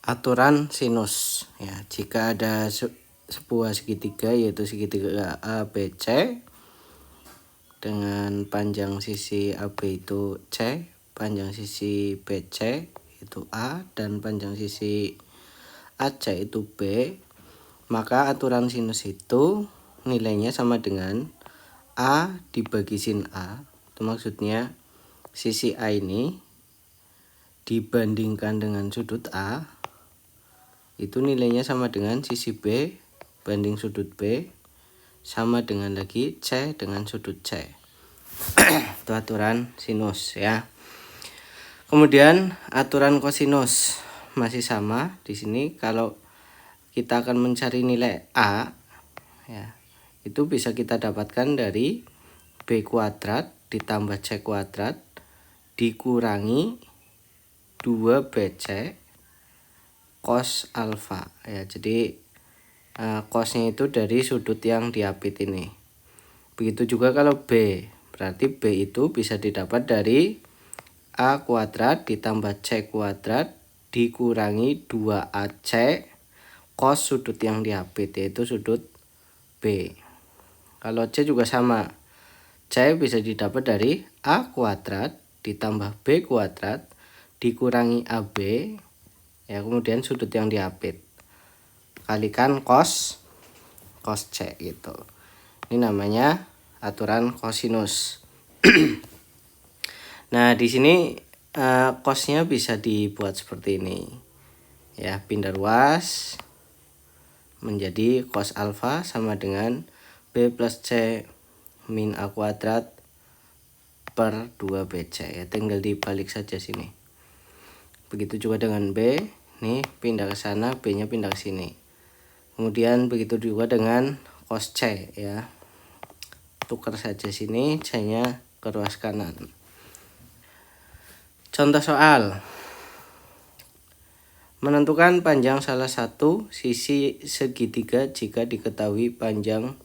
aturan sinus ya. Jika ada sebuah segitiga yaitu segitiga ABC dengan panjang sisi AB itu C, panjang sisi BC itu A, dan panjang sisi AC itu B, maka aturan sinus itu nilainya sama dengan A dibagi sin A. Itu maksudnya sisi A ini dibandingkan dengan sudut A itu nilainya sama dengan sisi B banding sudut B sama dengan lagi C dengan sudut C. Itu aturan sinus ya. Kemudian aturan kosinus masih sama. Di sini kalau kita akan mencari nilai A ya, itu bisa kita dapatkan dari B kuadrat ditambah C kuadrat dikurangi 2BC cos alfa ya. Jadi cosnya itu dari sudut yang diapit ini. Begitu juga kalau B, berarti B itu bisa didapat dari A kuadrat ditambah C kuadrat dikurangi 2AC cos sudut yang diapit, yaitu sudut B. Kalau C juga sama, C bisa didapat dari A kuadrat ditambah B kuadrat dikurangi AB ya, kemudian sudut yang diapit kalikan cos C gitu. Ini namanya aturan kosinus. Nah, di sini cosnya bisa dibuat seperti ini ya, pindah ruas menjadi cos alfa sama dengan B plus C min A kuadrat per 2BC ya, tinggal dibalik saja sini. Begitu juga dengan B, nih pindah ke sana, B nya pindah ke sini. Kemudian begitu juga dengan cos C ya, tukar saja sini, C nya ke ruas kanan. Contoh soal, menentukan panjang salah satu sisi segitiga jika diketahui panjang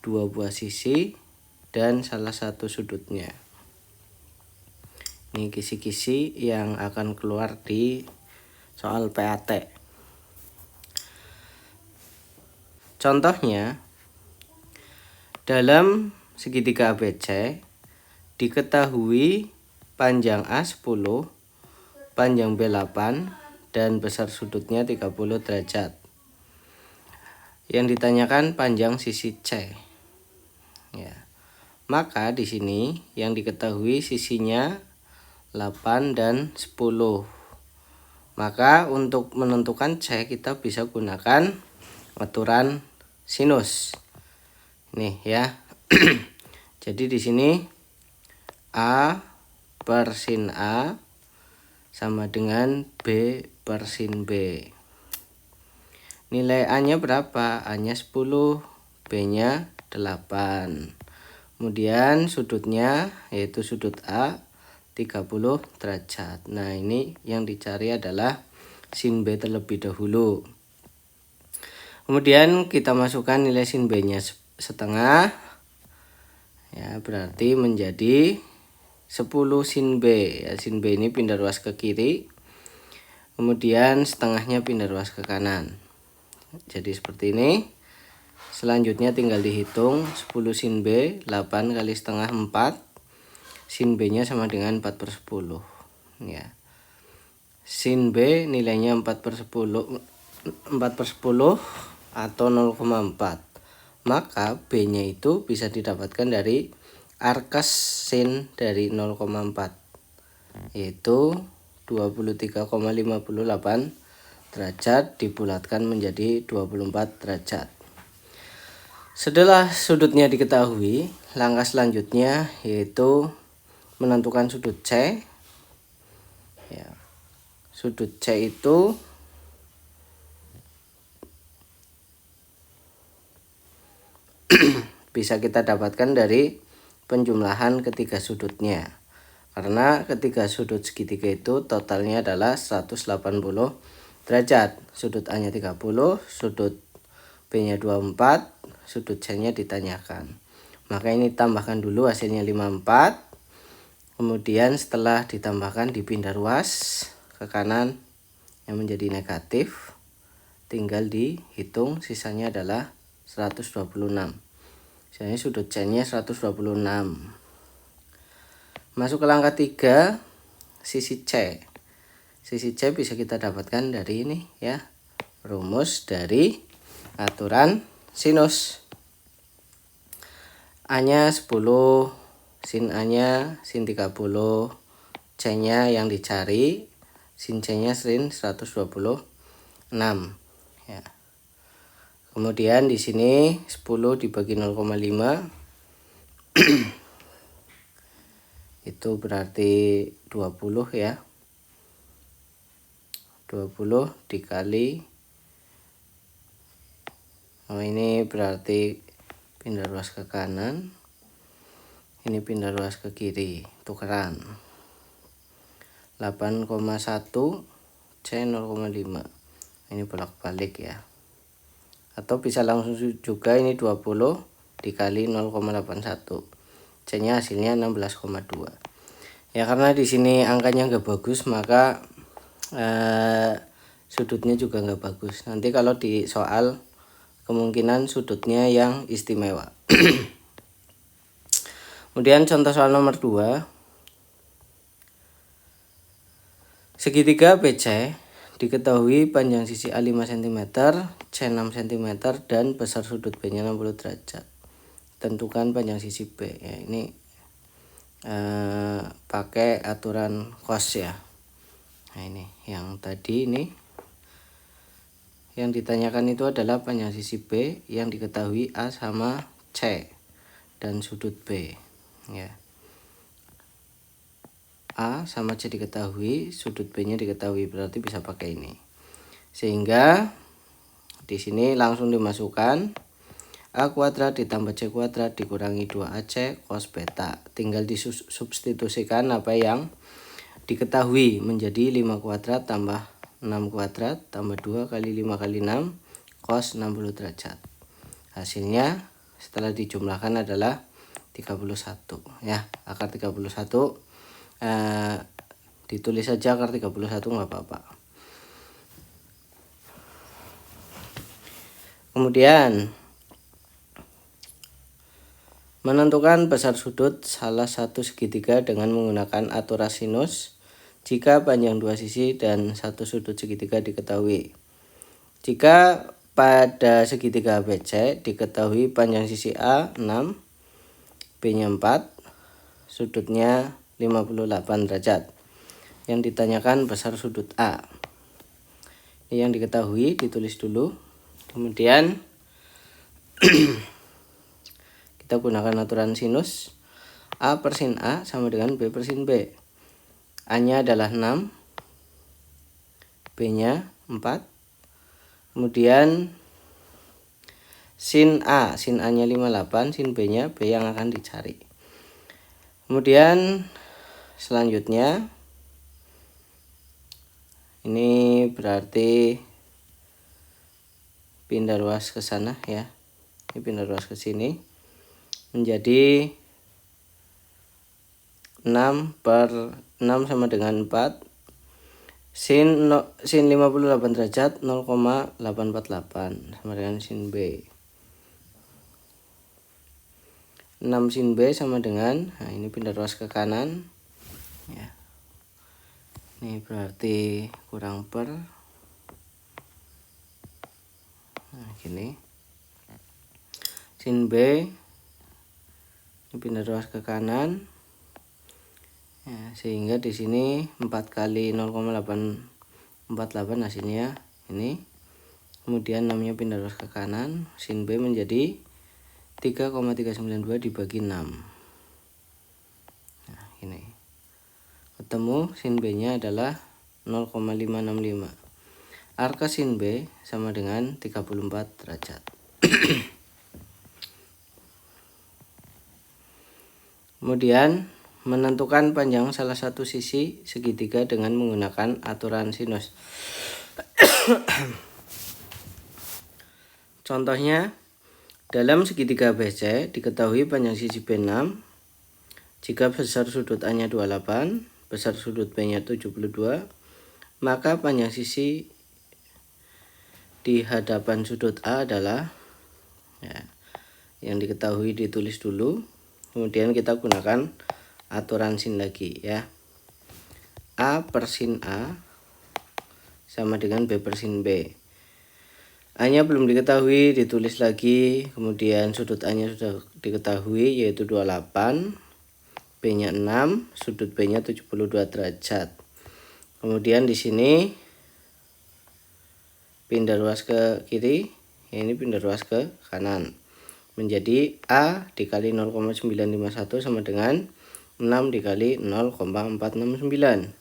dua buah sisi dan salah satu sudutnya. Ini kisi-kisi yang akan keluar di soal PAT. Contohnya, dalam segitiga ABC diketahui panjang A 10, panjang B 8, dan besar sudutnya 30 derajat. Yang ditanyakan panjang sisi C. Ya. Maka di sini yang diketahui sisinya 8 dan 10. Maka untuk menentukan C kita bisa gunakan aturan sinus. Nih ya. Jadi di sini A per sin A sama dengan B per sin B. Nilai A-nya berapa? A-nya 10, B-nya 8. Kemudian sudutnya yaitu sudut A 30 derajat. Nah, ini yang dicari adalah sin B terlebih dahulu. Kemudian kita masukkan nilai sin B-nya setengah. Ya, berarti menjadi 10 sin B. Ya, sin B ini pindah ruas ke kiri. Kemudian setengahnya pindah ruas ke kanan. Jadi seperti ini. Selanjutnya tinggal dihitung 10 sin B, 8 kali setengah 4. Sin B nya sama dengan 4 per 10 ya. Sin B nilainya 4 per 10 atau 0,4. Maka B nya itu bisa didapatkan dari arkes sin dari 0,4 yaitu 23,58 derajat dibulatkan menjadi 24 derajat. Setelah sudutnya diketahui, langkah selanjutnya yaitu menentukan sudut C. Ya. Sudut C itu bisa kita dapatkan dari penjumlahan ketiga sudutnya. Karena ketiga sudut segitiga itu totalnya adalah 180 derajat. Sudut A-nya 30, sudut B-nya 24, sudut C-nya ditanyakan. Maka ini tambahkan dulu hasilnya 54. Kemudian setelah ditambahkan dipindah ruas ke kanan yang menjadi negatif, tinggal dihitung, sisanya adalah 126. Misalnya sudut C-nya 126. Masuk ke langkah 3, sisi C. Sisi C bisa kita dapatkan dari ini ya, rumus dari aturan sinus. A-nya 10, sin A-nya sin 30, C-nya yang dicari, sin C-nya sin 126 ya. Kemudian di sini 10 dibagi 0,5 itu berarti 20 ya. 20 dikali, ini berarti pindah ruas ke kanan, ini pindah ruas ke kiri, tukeran. 8,1 C 0,5, ini bolak-balik ya. Atau bisa langsung juga, ini 20 dikali 0,81, C nya hasilnya 16,2 ya. Karena di sini angkanya nggak bagus, maka sudutnya juga nggak bagus. Nanti kalau di soal kemungkinan sudutnya yang istimewa. Kemudian contoh soal nomor 2, segitiga BC diketahui panjang sisi A 5 cm, C 6 cm, dan besar sudut B nya 60 derajat. Tentukan panjang sisi B ya. Ini pakai aturan cos ya. Nah ini yang tadi, ini yang ditanyakan itu adalah panjang sisi B yang diketahui A sama C dan sudut B ya. A sama C diketahui, sudut B nya diketahui, berarti bisa pakai ini. Sehingga di sini langsung dimasukkan A kuadrat ditambah C kuadrat dikurangi 2AC cos beta. Tinggal disubstitusikan apa yang diketahui menjadi 5 kuadrat tambah 6 kuadrat tambah 2 kali 5 kali 6 cos 60 derajat. Hasilnya setelah dijumlahkan adalah 31 ya. Akar 31 ditulis saja akar 31 nggak apa-apa. Kemudian menentukan besar sudut salah satu segitiga dengan menggunakan aturan sinus jika panjang dua sisi dan satu sudut segitiga diketahui. Jika pada segitiga ABC diketahui panjang sisi A 6, B-nya 4, sudutnya 58 derajat. Yang ditanyakan besar sudut A. Ini yang diketahui, ditulis dulu. Kemudian kita gunakan aturan sinus. A per sin A sama dengan B per sin B. A-nya adalah 6, B-nya 4. Kemudian sin A-nya 58, sin B-nya B yang akan dicari. Kemudian selanjutnya ini berarti pindah ruas ke sana ya. Ini pindah ruas ke sini menjadi 6 per 6 sama dengan 4. Sin 58 derajat 0,848 sama dengan sin B. 6 sin B sama dengan, nah ini pindah ruas ke kanan ya. Ini berarti kurang per, nah gini. Sin B ini pindah ruas ke kanan ya, sehingga di sini 4 kali 0,848 hasilnya ini. Kemudian 6-nya pindah ruas ke kanan, sin B menjadi 3,392 dibagi 6. Nah, ini. Ketemu sin B-nya adalah 0,565. Arka sin B sama dengan 34 derajat. Kemudian menentukan panjang salah satu sisi segitiga dengan menggunakan aturan sinus. Contohnya, dalam segitiga BC diketahui panjang sisi B6 jika besar sudut A-nya 28, besar sudut B-nya 72, maka panjang sisi di hadapan sudut A adalah, ya, yang diketahui ditulis dulu, kemudian kita gunakan aturan sin lagi ya. A per sin A sama dengan B per sin B. A nya belum diketahui, ditulis lagi, kemudian sudut A nya sudah diketahui yaitu 28, B nya 6, sudut B nya 72 derajat. Kemudian di sini pindah ruas ke kiri, ini pindah ruas ke kanan. Menjadi A dikali 0,951 sama dengan 6 dikali 0,469.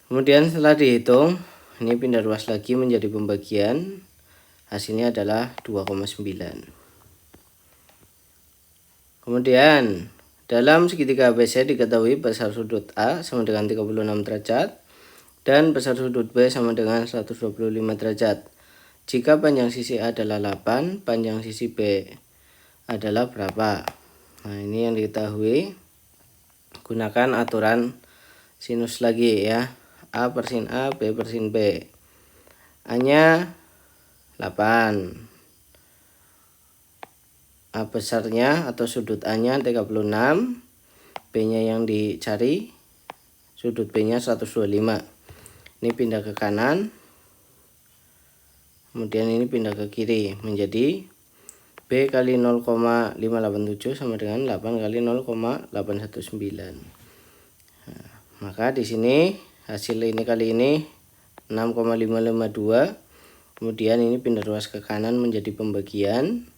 Kemudian setelah dihitung, ini pindah ruas lagi menjadi pembagian, hasilnya adalah 2,9. Kemudian dalam segitiga ABC diketahui besar sudut A sama dengan 36 derajat dan besar sudut B sama dengan 125 derajat. Jika panjang sisi A adalah 8, panjang sisi B adalah berapa? Nah, ini yang diketahui. Gunakan aturan sinus lagi ya. A per sin A, B per sin B. A nya 8. A besarnya atau sudut A nya 36, B nya yang dicari, sudut B nya 125. Ini pindah ke kanan, kemudian ini pindah ke kiri, menjadi B kali 0,587 sama dengan 8 kali 0,819. Nah, maka di sini hasil ini kali ini 6,552. Kemudian ini pindah ruas ke kanan menjadi pembagian,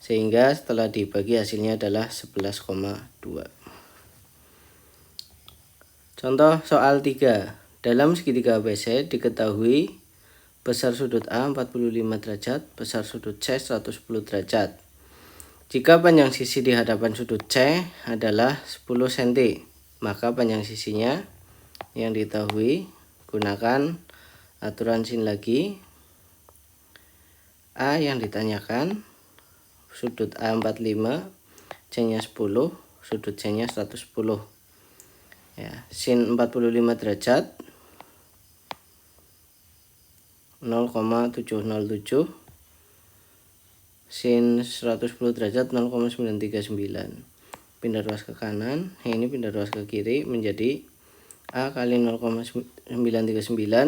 sehingga setelah dibagi hasilnya adalah 11,2. Contoh soal 3. Dalam segitiga ABC diketahui besar sudut A 45 derajat, besar sudut C 110 derajat. Jika panjang sisi di hadapan sudut C adalah 10 cm, maka panjang sisinya yang diketahui, gunakan aturan sin lagi. A yang ditanyakan sudut A 45, C nya 10, sudut C nya 110 ya. Sin 45 derajat 0,707, sin 110 derajat 0,939. Pindah ruas ke kanan, ini pindah ruas ke kiri, menjadi A kali 0,939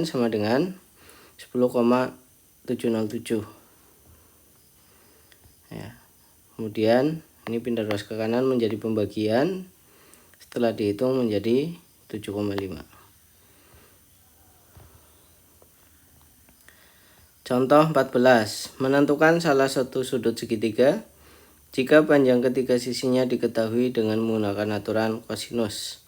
sama dengan 10,707 ya. Kemudian ini pindah ruas ke kanan menjadi pembagian, setelah dihitung menjadi 7,5. Contoh 14. Menentukan salah satu sudut segitiga jika panjang ketiga sisinya diketahui dengan menggunakan aturan kosinus.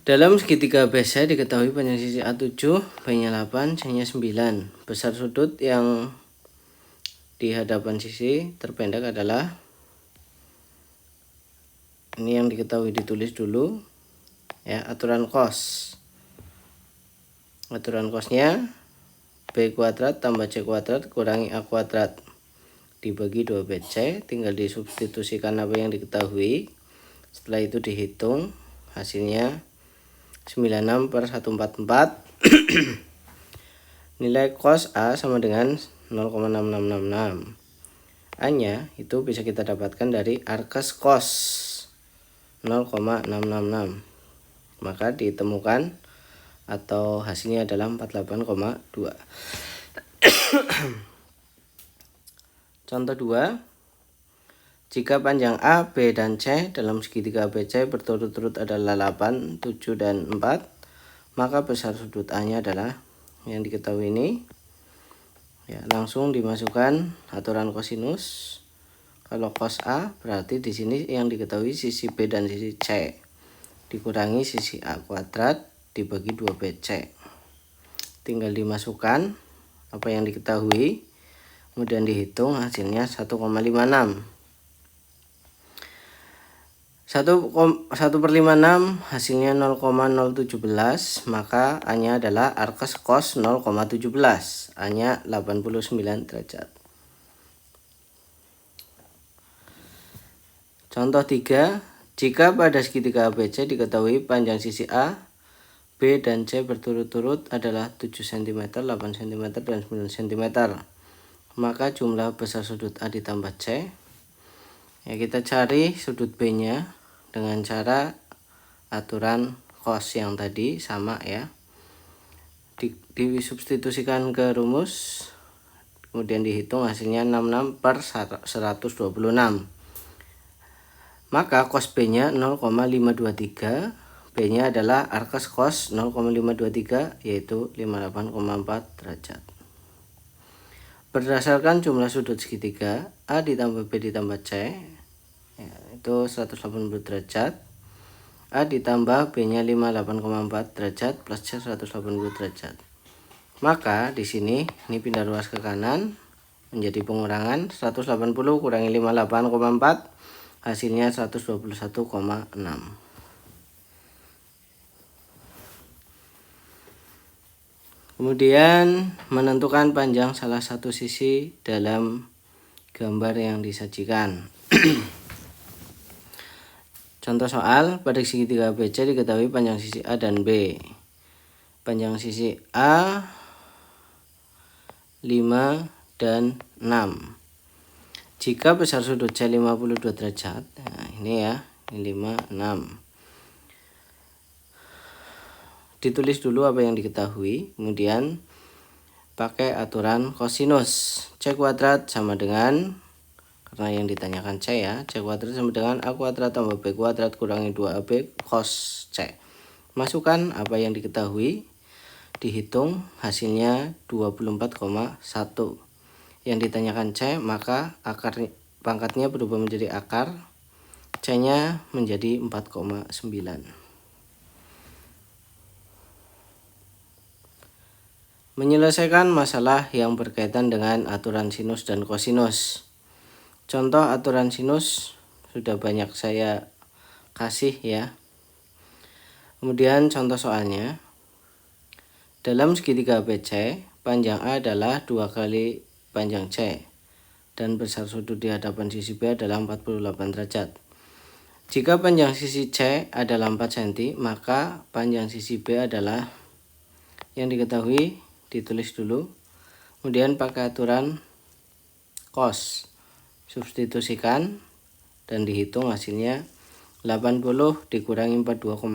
Dalam segitiga ABC diketahui panjang sisi A7, B nya 8, C nya 9. Besar sudut yang di hadapan sisi terpendek adalah, ini yang diketahui ditulis dulu ya, aturan cos. Aturan cosnya B kuadrat tambah C kuadrat kurangi A kuadrat dibagi 2BC, tinggal disubstitusikan apa yang diketahui. Setelah itu dihitung, hasilnya 96 per 144. Nilai cos A sama dengan 0,6666. A nya itu bisa kita dapatkan dari arkes cos 0,666. Maka ditemukan atau hasilnya adalah 48,2. Contoh 2. Jika panjang A, B, dan C dalam segitiga ABC berturut-turut adalah 8, 7, dan 4, maka besar sudut A nya adalah yang diketahui ini ya. Langsung dimasukkan aturan kosinus. Kalau cos A berarti di sini yang diketahui sisi B dan sisi C dikurangi sisi A kuadrat dibagi 2BC. Tinggal dimasukkan apa yang diketahui, kemudian dihitung, hasilnya 1,56. 1/56 hasilnya 0,017, maka A nya adalah arkes cos 0,17. A nya 89 derajat. Contoh 3. Jika pada segitiga ABC diketahui panjang sisi A, B dan C berturut-turut adalah 7 cm, 8 cm, dan 9 cm. Maka jumlah besar sudut A ditambah C. Ya, kita cari sudut B-nya dengan cara aturan cos yang tadi sama ya. Disubstitusikan ke rumus, kemudian dihitung hasilnya 66 per 126. Maka cos B-nya 0,523. B-nya adalah arcus cos 0,523 yaitu 58,4 derajat. Berdasarkan jumlah sudut segitiga A ditambah B ditambah C ya, itu 180 derajat. A ditambah B-nya 58,4 derajat plus C 180 derajat. Maka di sini ini pindah ruas ke kanan menjadi pengurangan 180 kurangi 58,4 hasilnya 121,6. Kemudian menentukan panjang salah satu sisi dalam gambar yang disajikan. Contoh soal, pada segitiga ABC diketahui panjang sisi A dan B. Panjang sisi A 5 dan 6. Jika besar sudut C 52 derajat, nah ini ya, ini 5, 6. Ditulis dulu apa yang diketahui, kemudian pakai aturan kosinus. C kuadrat sama dengan, karena yang ditanyakan C ya, C kuadrat sama dengan A kuadrat tambah B kuadrat kurangi 2AB cos C. Masukkan apa yang diketahui, dihitung hasilnya 24,1. Yang ditanyakan C, maka akar pangkatnya berubah menjadi akar, C-nya menjadi 4,9. Menyelesaikan masalah yang berkaitan dengan aturan sinus dan kosinus. Contoh aturan sinus sudah banyak saya kasih ya. Kemudian contoh soalnya. Dalam segitiga ABC, panjang A adalah 2 kali panjang C dan besar sudut di hadapan sisi B adalah 48 derajat. Jika panjang sisi C adalah 4 cm, maka panjang sisi B adalah, yang diketahui ditulis dulu, kemudian pakai aturan cos, substitusikan dan dihitung hasilnya 80 dikurangi 42,8.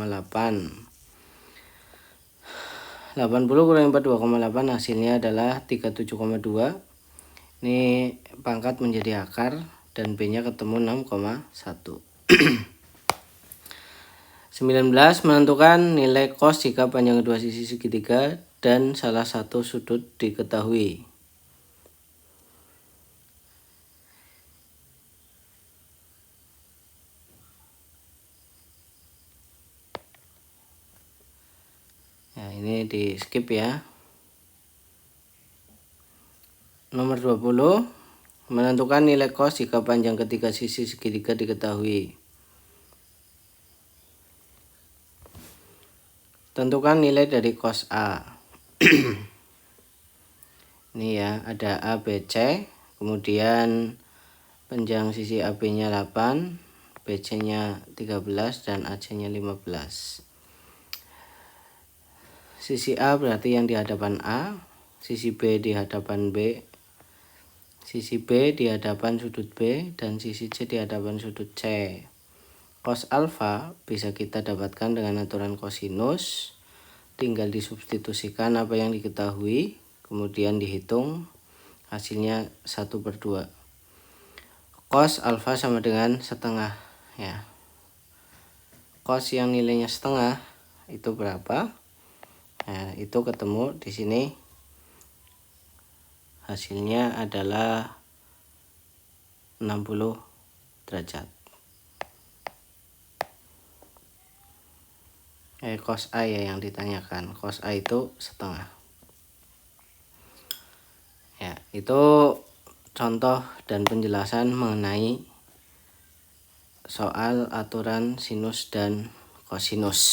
80 kurangi 42,8 hasilnya adalah 37,2. Ini pangkat menjadi akar dan B nya ketemu 6,1. 19. Menentukan nilai cos jika panjang kedua sisi segitiga dan salah satu sudut diketahui. Ya, ini di skip ya. Nomor 20. Menentukan nilai cos jika panjang ketiga sisi segitiga diketahui. Tentukan nilai dari cos A. Ini ya, ada A, B, C. Kemudian panjang sisi AB-nya 8, BC-nya 13, dan AC-nya 15. Sisi A berarti yang di hadapan A, sisi B di hadapan B, sisi B di hadapan sudut B, dan sisi C di hadapan sudut C. Cos alfa bisa kita dapatkan dengan aturan kosinus, tinggal disubstitusikan apa yang diketahui, kemudian dihitung, hasilnya 1/2. Cos alfa sama dengan setengah ya. Cos yang nilainya setengah itu berapa? Nah, itu ketemu di sini. Hasilnya adalah 60 derajat. Cos A ya yang ditanyakan. Cos A itu setengah. Ya, itu contoh dan penjelasan mengenai soal aturan sinus dan kosinus.